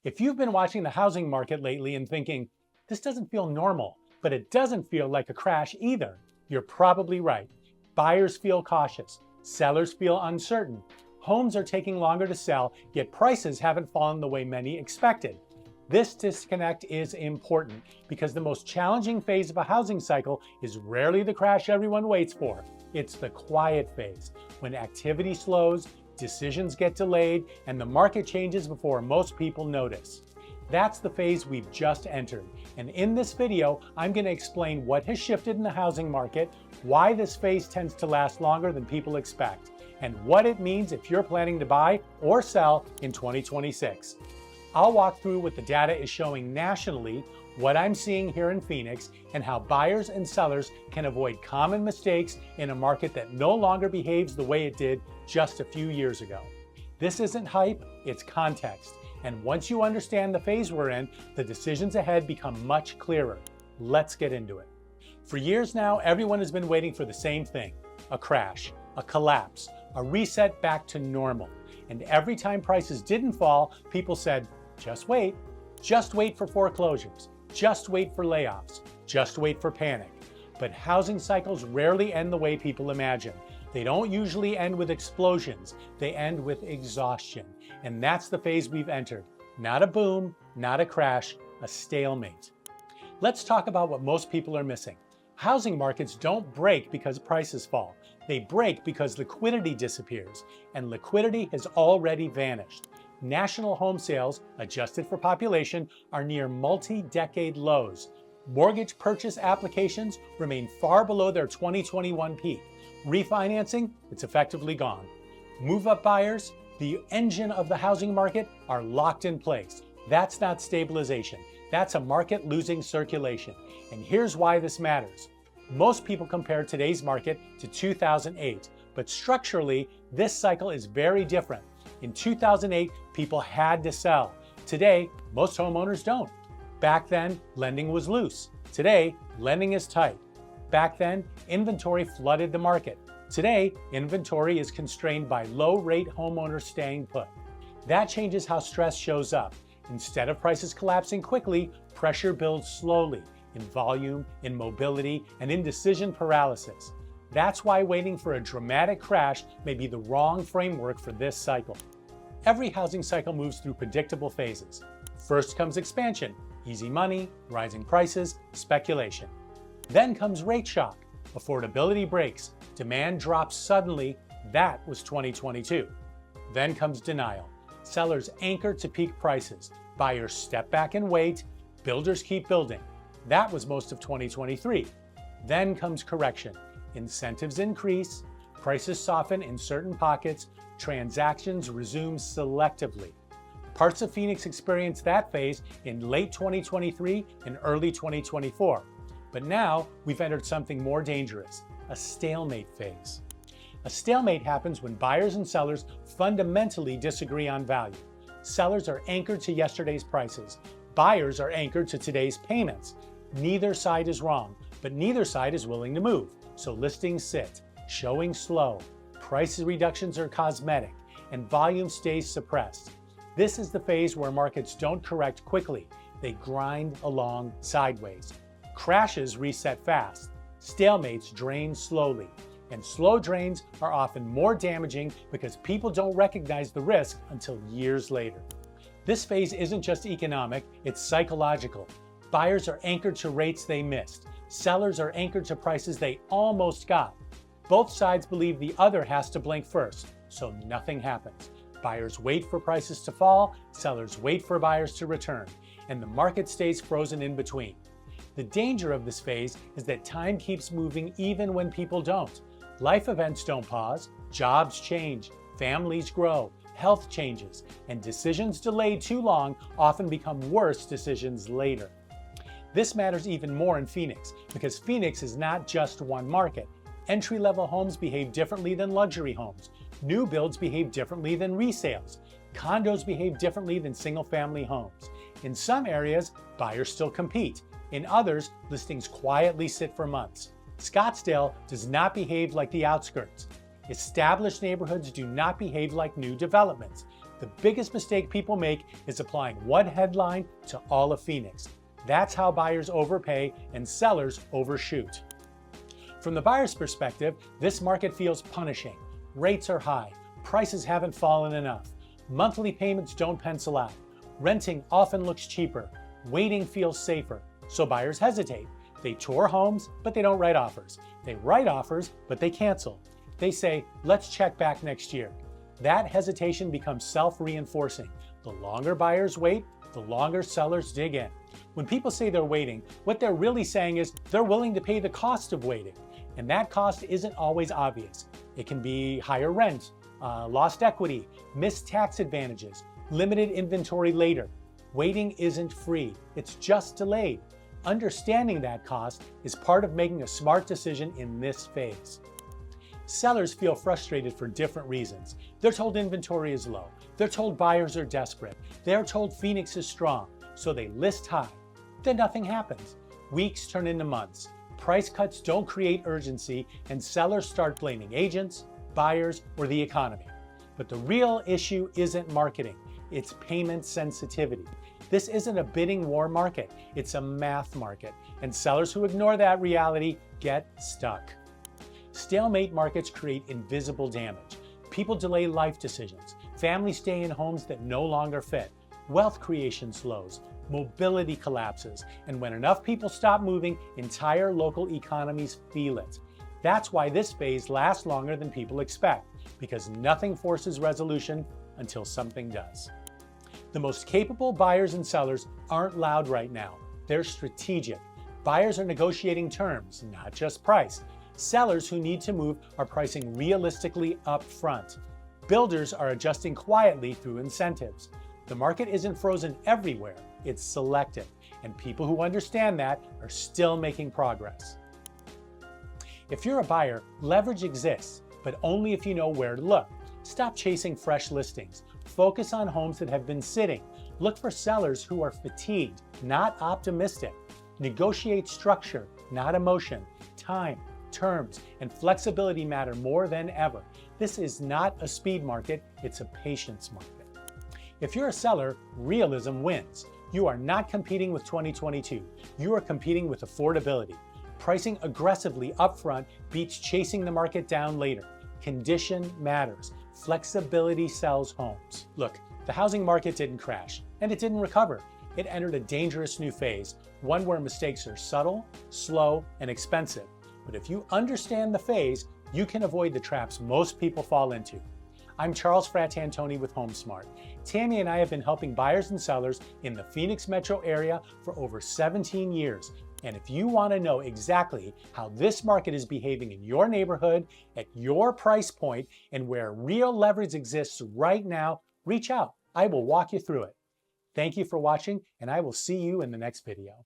If you've been watching the housing market lately and thinking, this doesn't feel normal, but it doesn't feel like a crash either, you're probably right. Buyers feel cautious, sellers feel uncertain, homes are taking longer to sell, yet prices haven't fallen the way many expected. This disconnect is important because the most challenging phase of a housing cycle is rarely the crash everyone waits for. It's the quiet phase, when activity slows, decisions get delayed, and the market changes before most people notice. That's the phase we've just entered, and in this video, I'm going to explain what has shifted in the housing market, why this phase tends to last longer than people expect, and what it means if you're planning to buy or sell in 2026. I'll walk through what the data is showing nationally, what I'm seeing here in Phoenix, and how buyers and sellers can avoid common mistakes in a market that no longer behaves the way it did just a few years ago. This isn't hype, it's context. And once you understand the phase we're in, the decisions ahead become much clearer. Let's get into it. For years now, everyone has been waiting for the same thing: a crash, a collapse, a reset back to normal. And every time prices didn't fall, people said, just wait for foreclosures, just wait for layoffs, just wait for panic. But housing cycles rarely end the way people imagine. They don't usually end with explosions, they end with exhaustion. And that's the phase we've entered. Not a boom, not a crash, a stalemate. Let's talk about what most people are missing. Housing markets don't break because prices fall. They break because liquidity disappears, and liquidity has already vanished. National home sales, adjusted for population, are near multi-decade lows. Mortgage purchase applications remain far below their 2021 peak. Refinancing, it's effectively gone. Move-up buyers, the engine of the housing market, are locked in place. That's not stabilization. That's a market losing circulation. And here's why this matters. Most people compare today's market to 2008, but structurally, this cycle is very different. In 2008, people had to sell. Today, most homeowners don't. Back then, lending was loose. Today, lending is tight. Back then, inventory flooded the market. Today, inventory is constrained by low-rate homeowners staying put. That changes how stress shows up. Instead of prices collapsing quickly, pressure builds slowly, in volume, in mobility, and in decision paralysis. That's why waiting for a dramatic crash may be the wrong framework for this cycle. Every housing cycle moves through predictable phases. First comes expansion, easy money, rising prices, speculation. Then comes rate shock, affordability breaks, demand drops suddenly. That was 2022. Then comes denial. Sellers anchor to peak prices, buyers step back and wait, builders keep building. That was most of 2023. Then comes correction. Incentives increase, prices soften in certain pockets, transactions resume selectively. Parts of Phoenix experienced that phase in late 2023 and early 2024. But now we've entered something more dangerous, a stalemate phase. A stalemate happens when buyers and sellers fundamentally disagree on value. Sellers are anchored to yesterday's prices. Buyers are anchored to today's payments. Neither side is wrong, but neither side is willing to move. So listings sit, showing slow, price reductions are cosmetic, and volume stays suppressed. This is the phase where markets don't correct quickly. They grind along sideways. Crashes reset fast. Stalemates drain slowly. And slow drains are often more damaging because people don't recognize the risk until years later. This phase isn't just economic, it's psychological. Buyers are anchored to rates they missed. Sellers are anchored to prices they almost got. Both sides believe the other has to blink first, so nothing happens. Buyers wait for prices to fall, sellers wait for buyers to return, and the market stays frozen in between. The danger of this phase is that time keeps moving even when people don't. Life events don't pause, jobs change, families grow, health changes, and decisions delayed too long often become worse decisions later. This matters even more in Phoenix because Phoenix is not just one market. Entry-level homes behave differently than luxury homes. New builds behave differently than resales. Condos behave differently than single-family homes. In some areas, buyers still compete. In others, listings quietly sit for months. Scottsdale does not behave like the outskirts. Established neighborhoods do not behave like new developments. The biggest mistake people make is applying one headline to all of Phoenix. That's how buyers overpay and sellers overshoot. From the buyer's perspective, this market feels punishing. Rates are high, prices haven't fallen enough, monthly payments don't pencil out, renting often looks cheaper, waiting feels safer, so buyers hesitate. They tour homes, but they don't write offers. They write offers, but they cancel. They say, let's check back next year. That hesitation becomes self-reinforcing. The longer buyers wait, the longer sellers dig in. When people say they're waiting, what they're really saying is they're willing to pay the cost of waiting. And that cost isn't always obvious. It can be higher rent, lost equity, missed tax advantages, limited inventory later. Waiting isn't free, it's just delayed. Understanding that cost is part of making a smart decision in this phase. Sellers feel frustrated for different reasons. They're told inventory is low. They're told buyers are desperate. They're told Phoenix is strong, so they list high. Then nothing happens. Weeks turn into months. Price cuts don't create urgency, and sellers start blaming agents, buyers, or the economy. But the real issue isn't marketing, it's payment sensitivity. This isn't a bidding war market, it's a math market, and sellers who ignore that reality get stuck. Stalemate markets create invisible damage. People delay life decisions. Families stay in homes that no longer fit. Wealth creation slows. Mobility collapses. And when enough people stop moving, entire local economies feel it. That's why this phase lasts longer than people expect, because nothing forces resolution until something does. The most capable buyers and sellers aren't loud right now. They're strategic. Buyers are negotiating terms, not just price. Sellers who need to move are pricing realistically up front. Builders are adjusting quietly through incentives. The market isn't frozen everywhere, it's selective, and people who understand that are still making progress. If you're a buyer, leverage exists, but only if you know where to look. Stop chasing fresh listings. Focus on homes that have been sitting. Look for sellers who are fatigued, not optimistic. Negotiate structure, not emotion. Time, terms, and flexibility matter more than ever. This is not a speed market, it's a patience market. If you're a seller, realism wins. You are not competing with 2022. You are competing with affordability. Pricing aggressively upfront beats chasing the market down later. Condition matters. Flexibility sells homes. Look, the housing market didn't crash, and it didn't recover. It entered a dangerous new phase, one where mistakes are subtle, slow, and expensive. But if you understand the phase, you can avoid the traps most people fall into. I'm Charles Fratantoni with HomeSmart. Tammy and I have been helping buyers and sellers in the Phoenix metro area for over 17 years. And if you want to know exactly how this market is behaving in your neighborhood, at your price point, and where real leverage exists right now, reach out. I will walk you through it. Thank you for watching, and I will see you in the next video.